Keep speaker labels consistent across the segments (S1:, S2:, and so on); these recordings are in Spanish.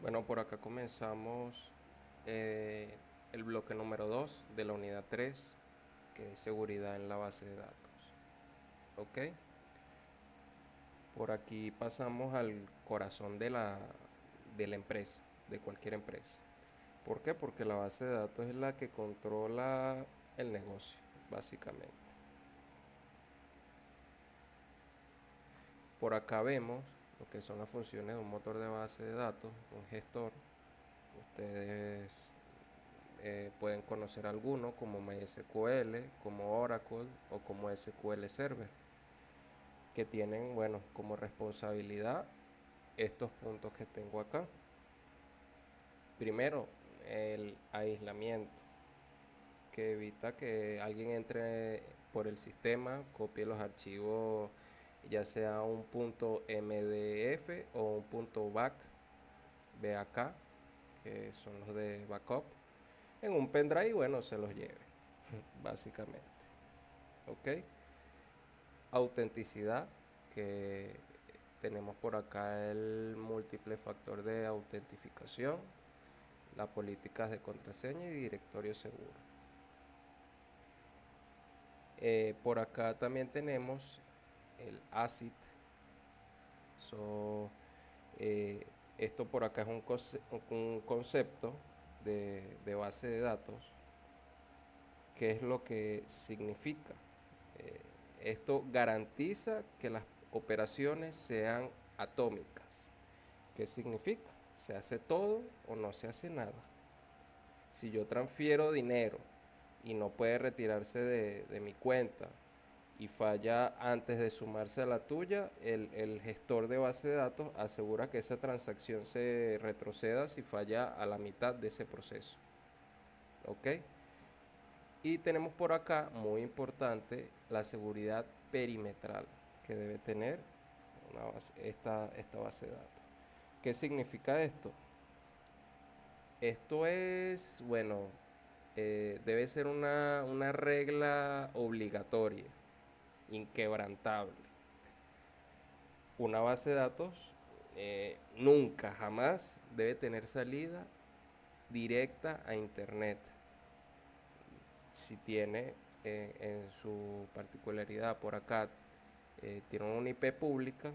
S1: Bueno, por acá comenzamos el bloque número 2 de la unidad 3, que es seguridad en la base de datos. ¿Ok? Por aquí pasamos al corazón de la empresa, de cualquier empresa. ¿Por qué? Porque la base de datos es la que controla el negocio, básicamente. Por acá vemos lo que son las funciones de un motor de base de datos, un gestor. Ustedes pueden conocer alguno como MySQL, como Oracle o como SQL Server, que tienen, bueno, como responsabilidad estos puntos que tengo acá. Primero, el aislamiento, que evita que alguien entre por el sistema, copie los archivos, ya sea un punto MDF o un punto BAK, que son los de backup, en un pendrive y bueno, se los lleve, básicamente. ¿Ok? Autenticidad, que tenemos por acá el múltiple factor de autentificación, las políticas de contraseña y directorio seguro. Por acá también tenemos el ACID. So, eh, esto por acá es un concepto de base de datos. ¿Qué es lo que significa? Eh, Esto garantiza que las operaciones sean atómicas. ¿Qué significa? ¿Se hace todo o no se hace nada? Si yo transfiero dinero y no puede retirarse de mi cuenta y falla antes de sumarse a la tuya, el gestor de base de datos asegura que esa transacción se retroceda si falla a la mitad de ese proceso. ¿Ok? Y tenemos por acá, muy importante, la seguridad perimetral que debe tener esta base de datos. ¿Qué significa esto? Esto es, bueno, debe ser una regla obligatoria, inquebrantable. Una base de datos nunca, jamás debe tener salida directa a Internet. Si tiene en su particularidad por acá, tiene una IP pública,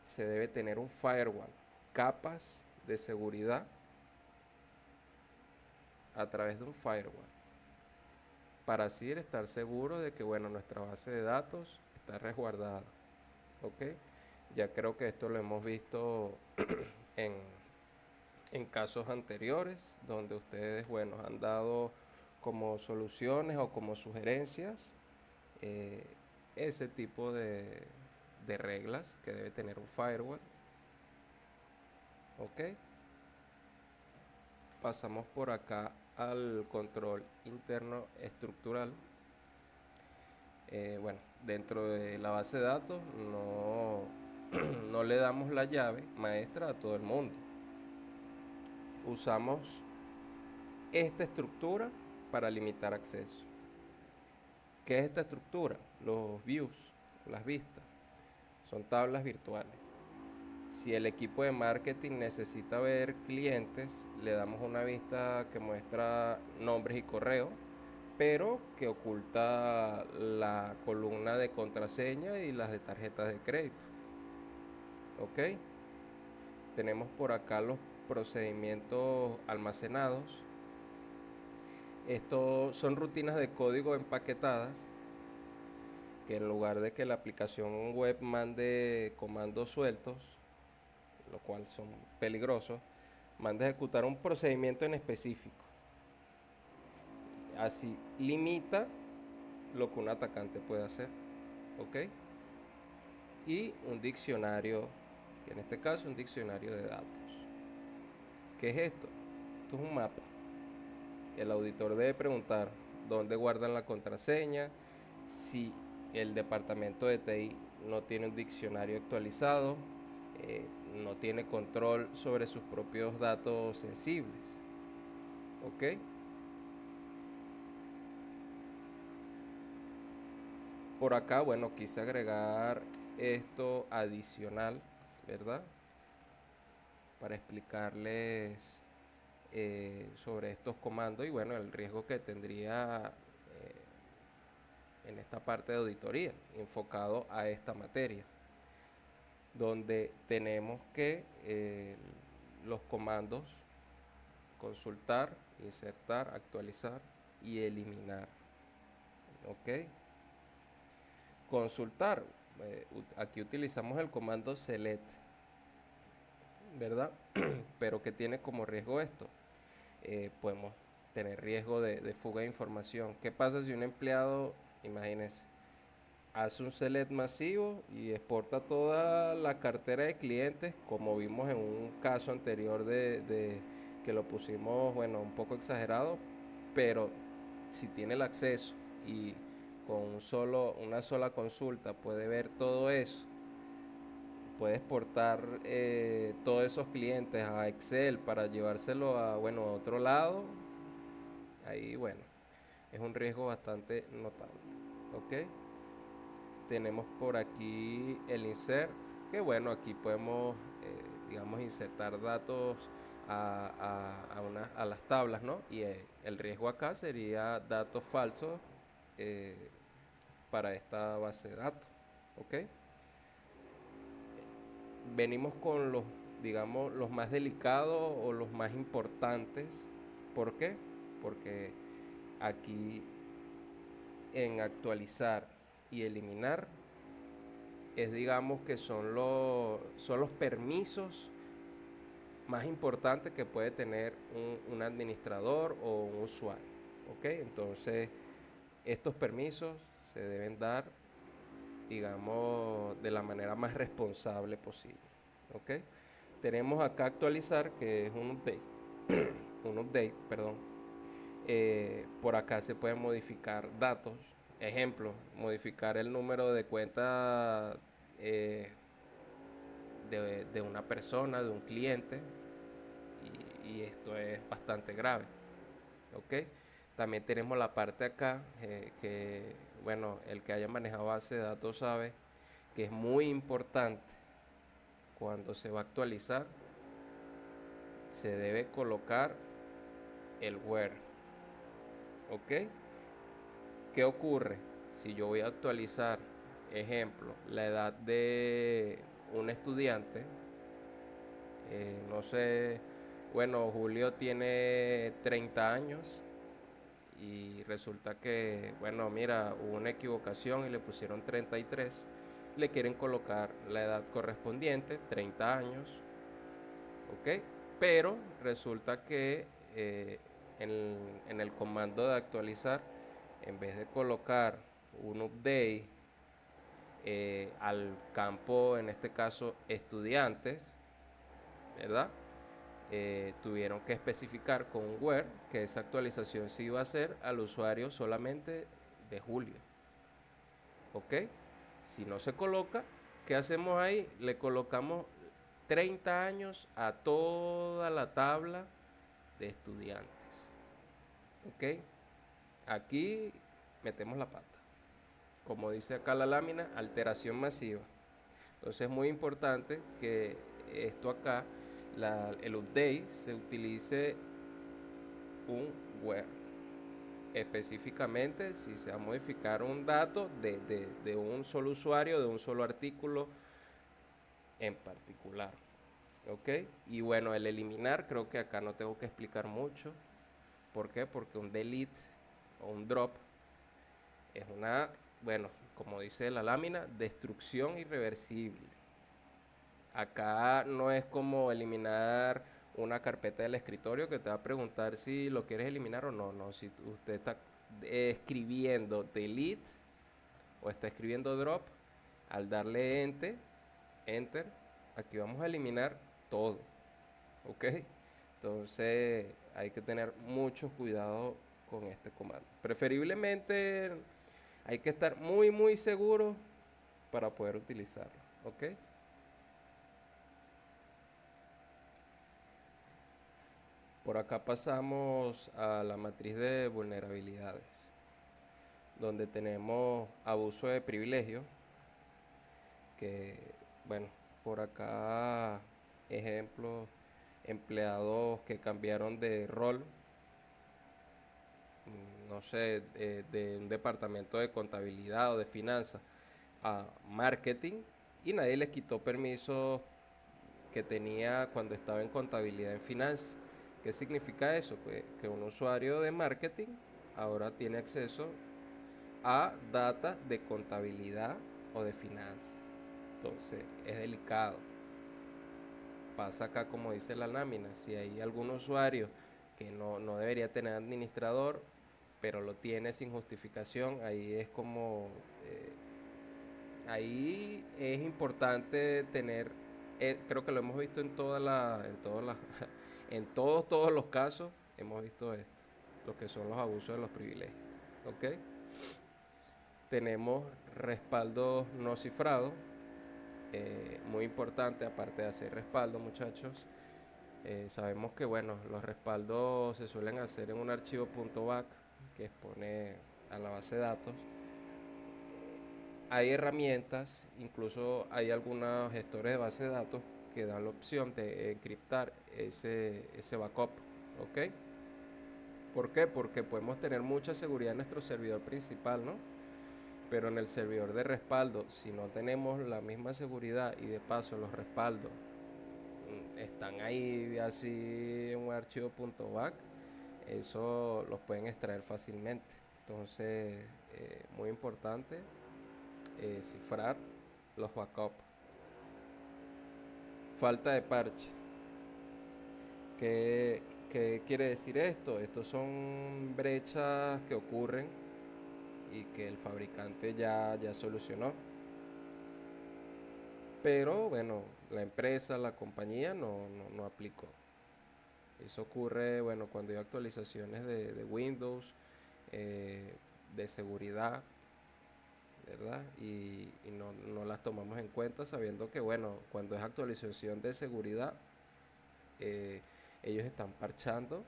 S1: se debe tener un firewall, capas de seguridad a través de un firewall, para así estar seguro de que bueno, nuestra base de datos está resguardada. ¿Ok? Ya creo que esto lo hemos visto en, en casos anteriores, donde ustedes bueno, han dado como soluciones o como sugerencias eh, ese tipo de reglas que debe tener un firewall. ¿Ok? Pasamos por acá al control interno estructural. Bueno, dentro de la base de datos no, no le damos la llave maestra a todo el mundo. Usamos esta estructura para limitar acceso. ¿Qué es esta estructura? Los views, las vistas, son tablas virtuales. Si el equipo de marketing necesita ver clientes, le damos una vista que muestra nombres y correo, pero que oculta la columna de contraseña y las de tarjetas de crédito. ¿Ok? Tenemos por acá los procedimientos almacenados. Estos son rutinas de código empaquetadas que en lugar de que la aplicación web mande comandos sueltos, lo cual son peligrosos, manda a ejecutar un procedimiento en específico. Así limita lo que un atacante puede hacer. ¿Ok? Y un diccionario, que en este caso es un diccionario de datos. ¿Qué es esto? Esto es un mapa. El auditor debe preguntar dónde guardan la contraseña, si el departamento de TI no tiene un diccionario actualizado, eh, no tiene control sobre sus propios datos sensibles. ¿Ok? Por acá, bueno, quise agregar esto adicional, ¿verdad? para explicarles sobre estos comandos y bueno, el riesgo que tendría en esta parte de auditoría, enfocado a esta materia, donde tenemos que los comandos consultar, insertar, actualizar y eliminar. ¿Ok? Consultar. Aquí utilizamos el comando select, ¿verdad? Pero que tiene como riesgo esto. Podemos tener riesgo de fuga de información. ¿Qué pasa si un empleado, imagínense, hace un select masivo y exporta toda la cartera de clientes, como vimos en un caso anterior de que lo pusimos, bueno, un poco exagerado, pero si tiene el acceso y con una sola consulta puede ver todo eso, puede exportar todos esos clientes a Excel para llevárselo a, bueno, a otro lado, ahí, bueno, es un riesgo bastante notable. ¿Ok? Tenemos por aquí el insert, que bueno, aquí podemos, digamos, insertar datos a las tablas, ¿no? Y el riesgo acá sería datos falsos para esta base de datos, ¿ok? Venimos con los, digamos, los más delicados o los más importantes. ¿Por qué? Porque aquí en actualizar y eliminar es, digamos, que son los permisos más importantes que puede tener un administrador o un usuario. ¿Ok? Entonces, estos permisos se deben dar, digamos, de la manera más responsable posible. ¿Ok? Tenemos acá actualizar, que es un update, un update, perdón. Por acá se pueden modificar datos. Ejemplo, modificar el número de cuenta eh, de una persona, de un cliente, y esto es bastante grave. ¿Ok? También tenemos la parte acá que, bueno, el que haya manejado base de datos sabe que es muy importante cuando se va a actualizar, se debe colocar el where. ¿Ok? ¿Qué ocurre? Si yo voy a actualizar, ejemplo, la edad de un estudiante, no sé, bueno, Julio tiene 30 años y resulta que, bueno, mira, hubo una equivocación y le pusieron 33, le quieren colocar la edad correspondiente, 30 años, ¿ok? Pero resulta que en el comando de actualizar, en vez de colocar un update al campo, en este caso estudiantes, ¿verdad? Tuvieron que especificar con un where que esa actualización se iba a hacer al usuario solamente de julio. ¿Ok? Si no se coloca, ¿qué hacemos ahí? Le colocamos 30 años a toda la tabla de estudiantes. ¿Ok? Aquí metemos la pata. Como dice acá la lámina, alteración masiva. Entonces es muy importante que esto acá, el update, se utilice un where. Específicamente si se va a modificar un dato de un solo usuario, de un solo artículo en particular. ¿Ok? Y bueno, el eliminar creo que acá no tengo que explicar mucho. ¿Por qué? Porque un delete o un drop es una, bueno, como dice la lámina, destrucción irreversible. Acá no es como eliminar una carpeta del escritorio que te va a preguntar si lo quieres eliminar o no. No, si usted está escribiendo delete o está escribiendo drop, al darle enter, aquí vamos a eliminar todo. ¿Ok? Entonces hay que tener mucho cuidado con este comando. Preferiblemente hay que estar muy seguro para poder utilizarlo. ¿Ok? Por acá pasamos a la matriz de vulnerabilidades, donde tenemos abuso de privilegio, que, bueno, por acá ejemplo, empleados que cambiaron de rol, no sé, de un departamento de contabilidad o de finanzas a marketing, y nadie les quitó permisos que tenía cuando estaba en contabilidad en finanzas. ¿Qué significa eso? Que un usuario de marketing ahora tiene acceso a datos de contabilidad o de finanzas. Entonces, es delicado. Pasa acá como dice la lámina, si hay algún usuario que no debería tener administrador, pero lo tiene sin justificación, ahí es como, ahí es importante tener, creo que lo hemos visto en todos los casos, hemos visto esto, lo que son los abusos de los privilegios, ¿ok? Tenemos respaldos no cifrados, muy importante, aparte de hacer respaldo, muchachos. Sabemos que bueno, los respaldos se suelen hacer en un archivo .back que expone a la base de datos. Hay herramientas, incluso hay algunos gestores de base de datos que dan la opción de encriptar ese backup, ¿ok? ¿Por qué? Porque podemos tener mucha seguridad en nuestro servidor principal, ¿no? Pero en el servidor de respaldo, si no tenemos la misma seguridad y de paso los respaldos están ahí así en un archivo .back, eso los pueden extraer fácilmente. Entonces, muy importante cifrar los backups. Falta de parche. ¿Qué, ¿Qué quiere decir esto? Estos son brechas que ocurren y que el fabricante ya solucionó. Pero bueno, la empresa, la compañía no aplicó. Eso ocurre, bueno, cuando hay actualizaciones de Windows, eh, de seguridad, ¿verdad? Y no las tomamos en cuenta sabiendo que, bueno, cuando es actualización de seguridad, eh, ellos están parchando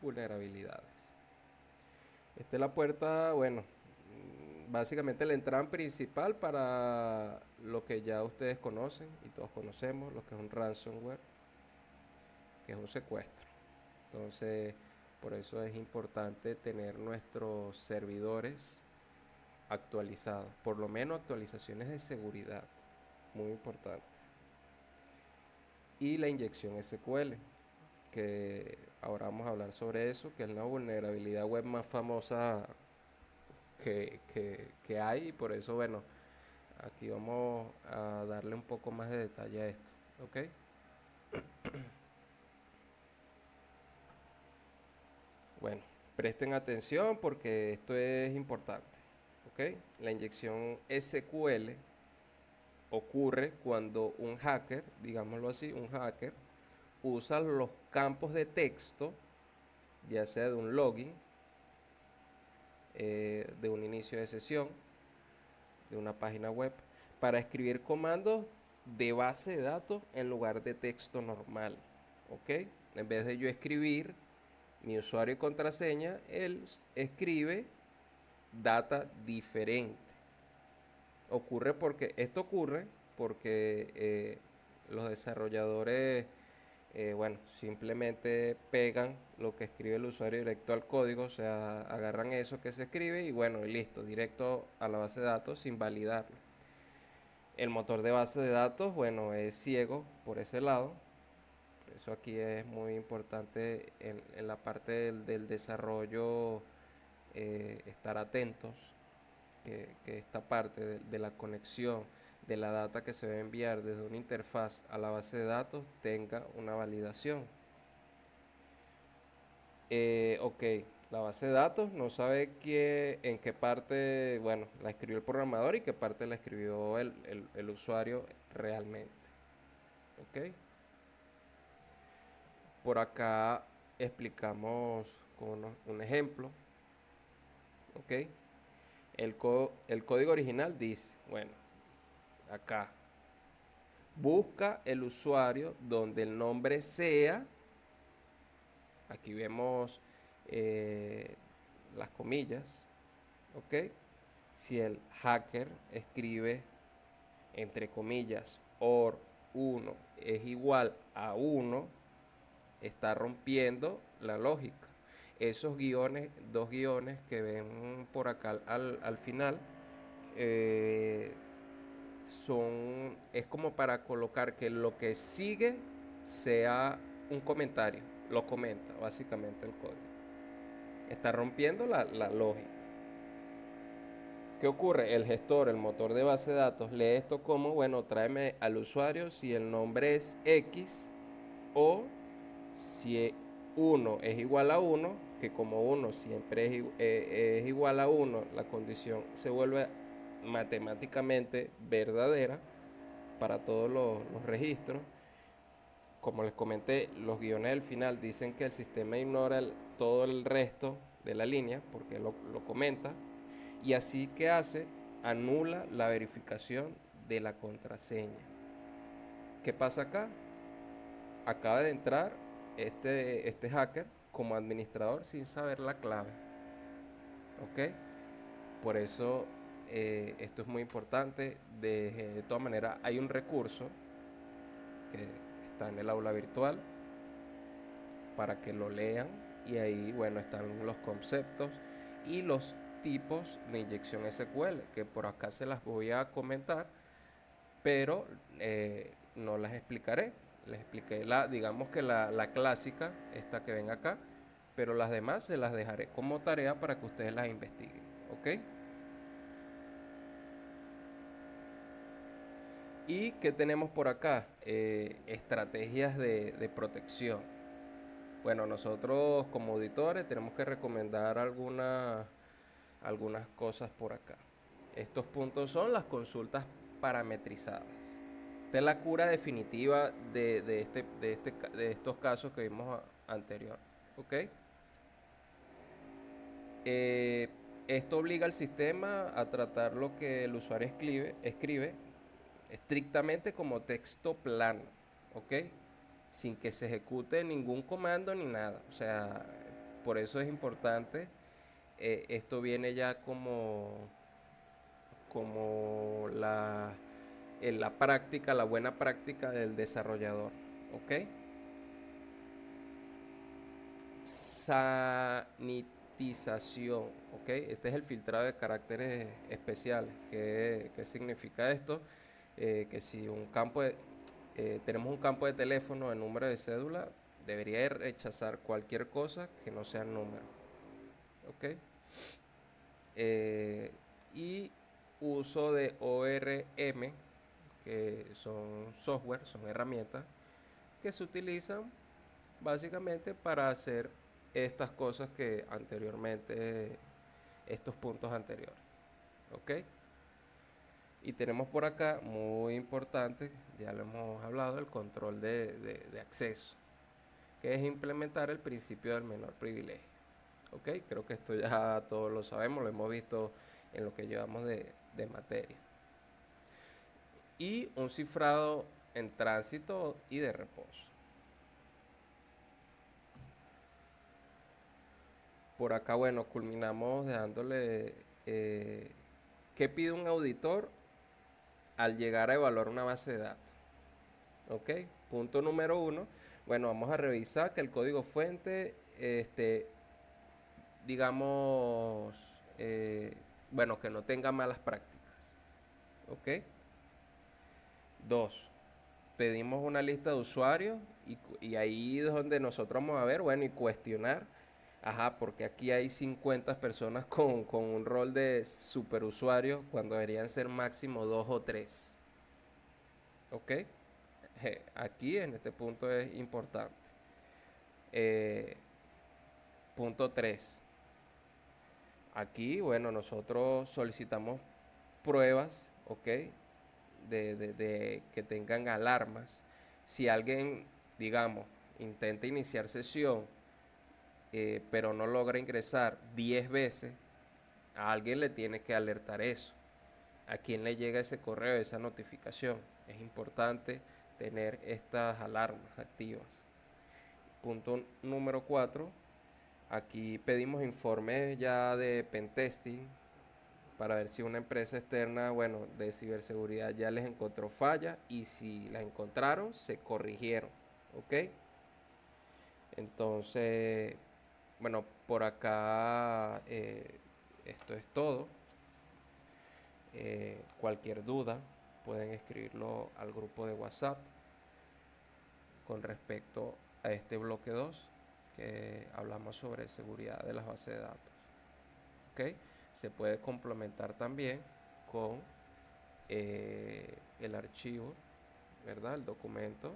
S1: vulnerabilidades. Esta es la puerta, bueno, básicamente la entrada principal para lo que ya ustedes conocen y todos conocemos, lo que es un ransomware, que es un secuestro. Entonces, por eso es importante tener nuestros servidores actualizados, por lo menos actualizaciones de seguridad, muy importante. Y la inyección SQL, que ahora vamos a hablar sobre eso, que es la vulnerabilidad web más famosa que hay, y por eso, bueno, aquí vamos a darle un poco más de detalle a esto, ¿ok? Bueno, presten atención porque esto es importante, ¿ok? La inyección SQL ocurre cuando un hacker, digámoslo así, un hacker, usa los campos de texto, ya sea de un login, de un inicio de sesión, de una página web, para escribir comandos de base de datos en lugar de texto normal, ¿ok? En vez de yo escribir mi usuario y contraseña, él escribe data diferente. Esto ocurre porque los desarrolladores, bueno, simplemente pegan lo que escribe el usuario directo al código, o sea, agarran eso que se escribe y bueno, y listo, directo a la base de datos sin validarlo. El motor de base de datos, bueno, es ciego por ese lado. Por eso aquí es muy importante en la parte del desarrollo estar atentos, que esta parte de la conexión de la data que se va a enviar desde una interfaz a la base de datos tenga una validación. Ok, la base de datos no sabe en qué parte, bueno, la escribió el programador y qué parte la escribió el usuario realmente. Ok, por acá explicamos con un ejemplo. Ok, el código original dice, bueno, acá busca el usuario donde el nombre sea, aquí vemos eh, las comillas, ¿ok? Si el hacker escribe entre comillas or 1 es igual a 1, está rompiendo la lógica. Esos guiones, dos guiones que ven por acá al final, eh, es como para colocar que lo que sigue sea un comentario, lo comenta básicamente el código. Está rompiendo la lógica. ¿Qué ocurre? El gestor, el motor de base de datos, lee esto como, bueno, tráeme al usuario si el nombre es X o si uno es igual a uno, que como uno siempre es igual a uno, la condición se vuelve matemáticamente verdadera para todos los registros. Como les comenté, los guiones del final dicen que el sistema ignora todo el resto de la línea porque lo comenta. Y así que hace, anula la verificación de la contraseña. ¿Qué pasa acá? Acaba de entrar este hacker como administrador sin saber la clave. ¿Ok? Por eso esto es muy importante. De todas maneras, hay un recurso que está en el aula virtual para que lo lean y ahí, bueno, están los conceptos y los tipos de inyección SQL, que por acá se las voy a comentar, pero no las explicaré. Les expliqué digamos que la clásica, esta que ven acá, pero las demás se las dejaré como tarea para que ustedes las investiguen, ¿ok? ¿Y qué tenemos por acá? Estrategias de protección. Bueno, nosotros como auditores tenemos que recomendar algunas cosas por acá. Estos puntos son las consultas parametrizadas. Esta es la cura definitiva de estos casos que vimos anterior. ¿Ok? Eh, Esto obliga al sistema a tratar lo que el usuario escribe estrictamente como texto plano. ¿Ok? Sin que se ejecute ningún comando ni nada. O sea, por eso es importante. Esto viene ya como la práctica, la buena práctica del desarrollador. ¿Ok? Sanitización. ¿Ok? Este es el filtrado de caracteres especiales. ¿Qué significa esto? Que si tenemos un campo de teléfono, el número de cédula, debería rechazar cualquier cosa que no sea número. ¿Ok? Y uso de ORM, que son software, son herramientas que se utilizan básicamente para hacer estas cosas que anteriormente, estos puntos anteriores. ¿Ok? Y tenemos por acá, muy importante, ya lo hemos hablado, el control de acceso, que es implementar el principio del menor privilegio. ¿Ok? Creo que esto ya todos lo sabemos, lo hemos visto en lo que llevamos de materia. Y un cifrado en tránsito y de reposo. Por acá, bueno, culminamos dejándole qué pide un auditor al llegar a evaluar una base de datos. ¿Ok? Punto número uno. Bueno, vamos a revisar que el código fuente, digamos, bueno, que no tenga malas prácticas. ¿Ok? Dos, pedimos una lista de usuarios y ahí es donde nosotros vamos a ver, bueno, y cuestionar, ajá, porque aquí hay 50 personas con un rol de superusuario cuando deberían ser máximo dos o tres. ¿Ok? Aquí en este punto es importante. Eh, Punto 3. Aquí, bueno, nosotros solicitamos pruebas, ¿ok? De que tengan alarmas. Si alguien, digamos, intenta iniciar sesión, pero no logra ingresar 10 veces, a alguien le tiene que alertar eso. ¿A quién le llega ese correo, esa notificación? Es importante tener estas alarmas activas. Punto número 4. Aquí pedimos informes ya de pentesting para ver si una empresa externa, bueno, de ciberseguridad ya les encontró fallas y si las encontraron, se corrigieron. ¿Ok? Entonces, bueno, por acá esto es todo. Cualquier duda pueden escribirlo al grupo de WhatsApp con respecto a este bloque 2 que hablamos sobre seguridad de las bases de datos. ¿Ok? Se puede complementar también con el archivo, ¿verdad? El documento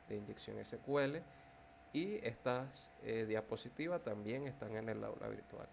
S1: de inyección SQL, y estas diapositivas también están en el aula virtual.